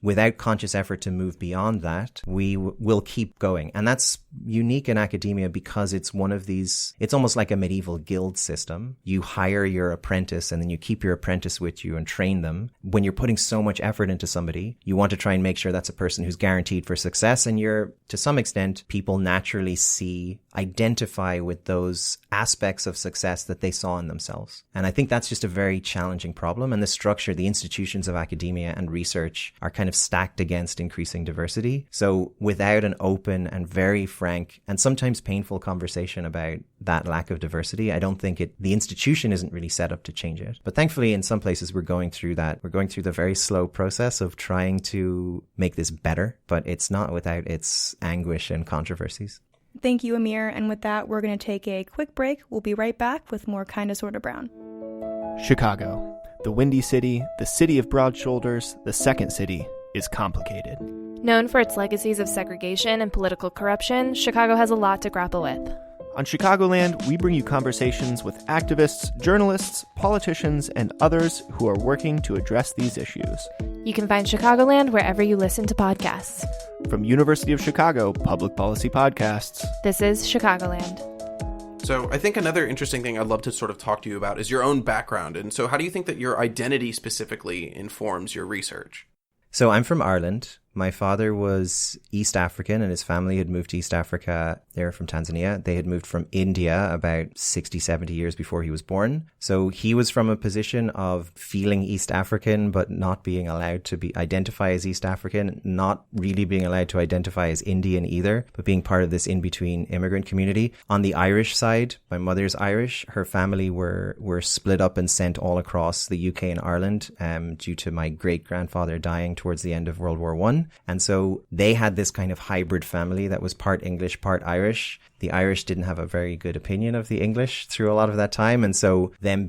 without conscious effort to move beyond that, we will keep going. And that's unique in academia because it's one of these, it's almost like a medieval guild system. You hire your apprentice and then you keep your apprentice with you and train them. When you're putting so much effort into somebody, you want to try and make sure that's a person who's guaranteed for success. And you're, to some extent, people naturally identify with those aspects of success that they saw in themselves. And I think that's just a very challenging problem. And the structure, the institutions of academia and research are kind of stacked against increasing diversity. So without an open and very frank and sometimes painful conversation about that lack of diversity, I don't think the institution isn't really set up to change it. But thankfully, in some places, we're going through that. We're going through the very slow process of trying to make this better, but it's not without its anguish and controversies. Thank you, Amir. And with that, we're going to take a quick break. We'll be right back with more Kinda Sorta Brown. Chicago, the Windy City, the city of broad shoulders, the second city, is complicated. Known for its legacies of segregation and political corruption, Chicago has a lot to grapple with. On Chicagoland, we bring you conversations with activists, journalists, politicians, and others who are working to address these issues. You can find Chicagoland wherever you listen to podcasts. From University of Chicago Public Policy Podcasts, this is Chicagoland. So I think another interesting thing I'd love to sort of talk to you about is your own background. And so how do you think that your identity specifically informs your research? So I'm from Ireland. My father was East African and his family had moved to East Africa. They were from Tanzania. They had moved from India about 60, 70 years before he was born. So he was from a position of feeling East African, but not being allowed to identify as East African, not really being allowed to identify as Indian either, but being part of this in-between immigrant community. On the Irish side, my mother's Irish. Her family were split up and sent all across the UK and Ireland due to my great-grandfather dying towards the end of World War I. And so they had this kind of hybrid family that was part English, part Irish. The Irish didn't have a very good opinion of the English through a lot of that time. And so them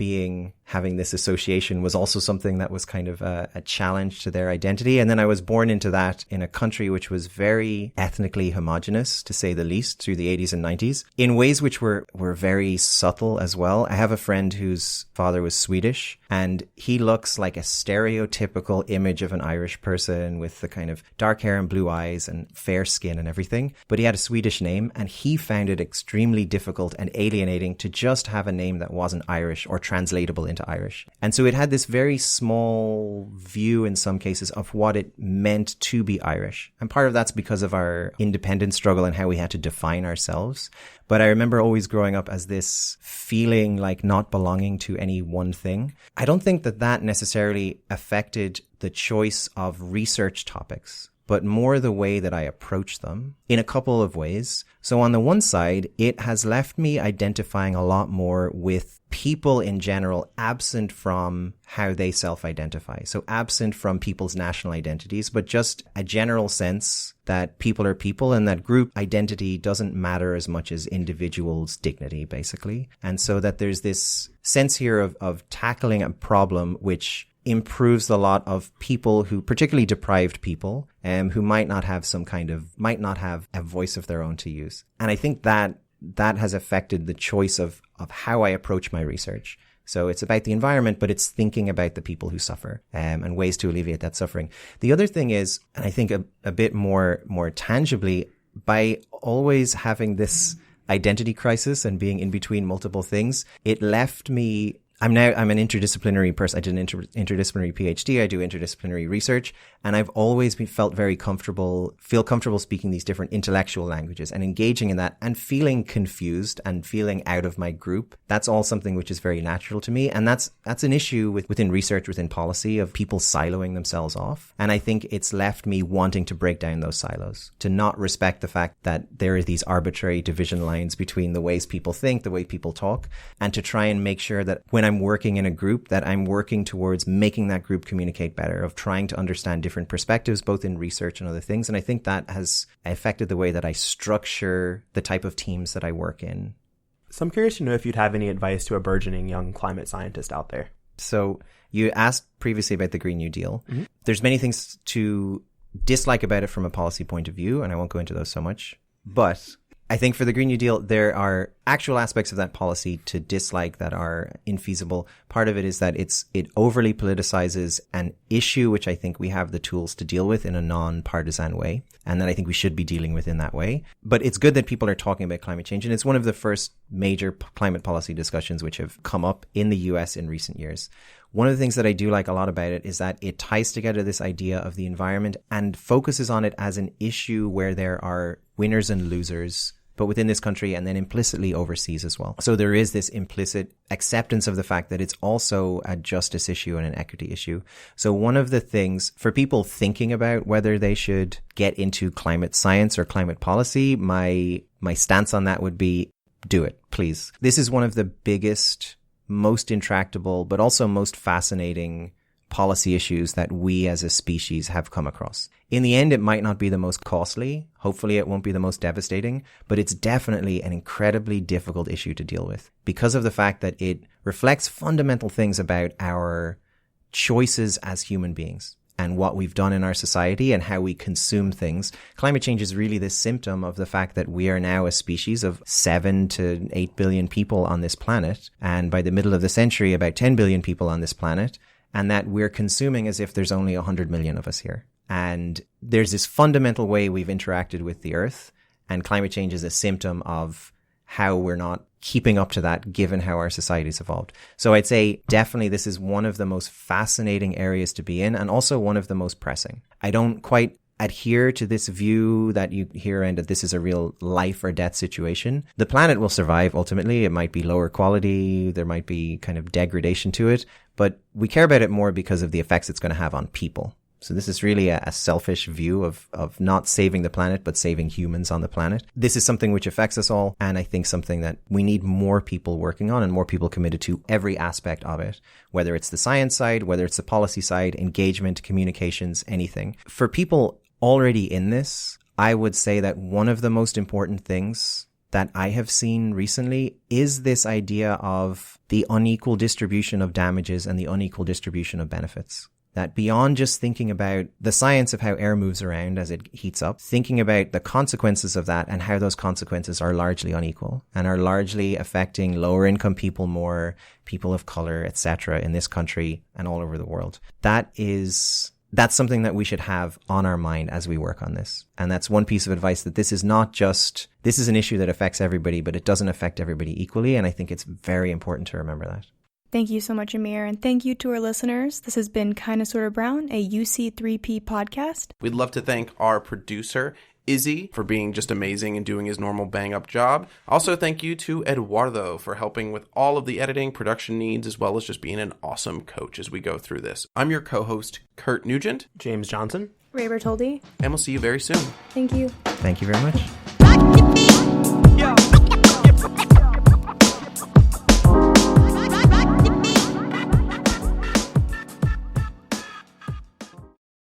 having this association was also something that was kind of a challenge to their identity. And then I was born into that in a country which was very ethnically homogenous, to say the least, through the 80s and 90s, in ways which were very subtle as well. I have a friend whose father was Swedish, and he looks like a stereotypical image of an Irish person with the kind of dark hair and blue eyes and fair skin and everything. But he had a Swedish name, and he found it extremely difficult and alienating to just have a name that wasn't Irish or translatable into Irish. And so it had this very small view in some cases of what it meant to be Irish. And part of that's because of our independence struggle and how we had to define ourselves. But I remember always growing up as this feeling like not belonging to any one thing. I don't think that necessarily affected the choice of research topics, but more the way that I approach them in a couple of ways. So on the one side, it has left me identifying a lot more with people in general, absent from how they self-identify. So absent from people's national identities, but just a general sense that people are people and that group identity doesn't matter as much as individuals' dignity, basically. And so that there's this sense here of tackling a problem which improves the lot of people who, particularly deprived people, who might not have a voice of their own to use. And I think that has affected the choice of how I approach my research. So it's about the environment, but it's thinking about the people who suffer, and ways to alleviate that suffering. The other thing is, and I think a bit more tangibly, by always having this identity crisis and being in between multiple things, it left me. I'm an interdisciplinary person. I did an interdisciplinary PhD. I do interdisciplinary research, and I've always feel comfortable speaking these different intellectual languages and engaging in that and feeling confused and feeling out of my group. That's all something which is very natural to me. And that's an issue within research, within policy, of people siloing themselves off. And I think it's left me wanting to break down those silos, to not respect the fact that there are these arbitrary division lines between the ways people think, the way people talk, and to try and make sure that when I'm working in a group, that I'm working towards making that group communicate better, of trying to understand different perspectives, both in research and other things. And I think that has affected the way that I structure the type of teams that I work in. So I'm curious to know if you'd have any advice to a burgeoning young climate scientist out there. So you asked previously about the Green New Deal. Mm-hmm. There's many things to dislike about it from a policy point of view, and I won't go into those so much. But I think for the Green New Deal, there are actual aspects of that policy to dislike that are infeasible. Part of it is that it overly politicizes an issue, which I think we have the tools to deal with in a non-partisan way, and that I think we should be dealing with in that way. But it's good that people are talking about climate change, and it's one of the first major climate policy discussions which have come up in the US in recent years. One of the things that I do like a lot about it is that it ties together this idea of the environment and focuses on it as an issue where there are winners and losers, but within this country and then implicitly overseas as well. So there is this implicit acceptance of the fact that it's also a justice issue and an equity issue. So one of the things for people thinking about whether they should get into climate science or climate policy, my stance on that would be, do it, please. This is one of the biggest, most intractable, but also most fascinating policy issues that we as a species have come across. In the end, it might not be the most costly. Hopefully it won't be the most devastating, but it's definitely an incredibly difficult issue to deal with because of the fact that it reflects fundamental things about our choices as human beings and what we've done in our society and how we consume things. Climate change is really this symptom of the fact that we are now a species of 7 to 8 billion people on this planet. And by the middle of the century, about 10 billion people on this planet. And that we're consuming as if there's only 100 million of us here. And there's this fundamental way we've interacted with the earth. And climate change is a symptom of how we're not keeping up to that given how our society's evolved. So I'd say definitely this is one of the most fascinating areas to be in and also one of the most pressing. I don't quite adhere to this view that you hear and that this is a real life or death situation. The planet will survive ultimately. It might be lower quality. There might be kind of degradation to it, but we care about it more because of the effects it's going to have on people. So this is really a selfish view of not saving the planet, but saving humans on the planet. This is something which affects us all. And I think something that we need more people working on and more people committed to every aspect of it, whether it's the science side, whether it's the policy side, engagement, communications, anything. For people already in this, I would say that one of the most important things that I have seen recently is this idea of the unequal distribution of damages and the unequal distribution of benefits. That beyond just thinking about the science of how air moves around as it heats up, thinking about the consequences of that and how those consequences are largely unequal and are largely affecting lower income people more, people of color, etc. in this country and all over the world. That's something that we should have on our mind as we work on this. And that's one piece of advice, that this is an issue that affects everybody, but it doesn't affect everybody equally. And I think it's very important to remember that. Thank you so much, Amir, and thank you to our listeners. This has been Kinda Sorta Brown, a UC3P podcast. We'd love to thank our producer, Izzy, for being just amazing and doing his normal bang-up job. Also, thank you to Eduardo for helping with all of the editing, production needs, as well as just being an awesome coach as we go through this. I'm your co-host, Kurt Nugent. James Johnson. Rei Bertoldi. And we'll see you very soon. Thank you. Thank you very much.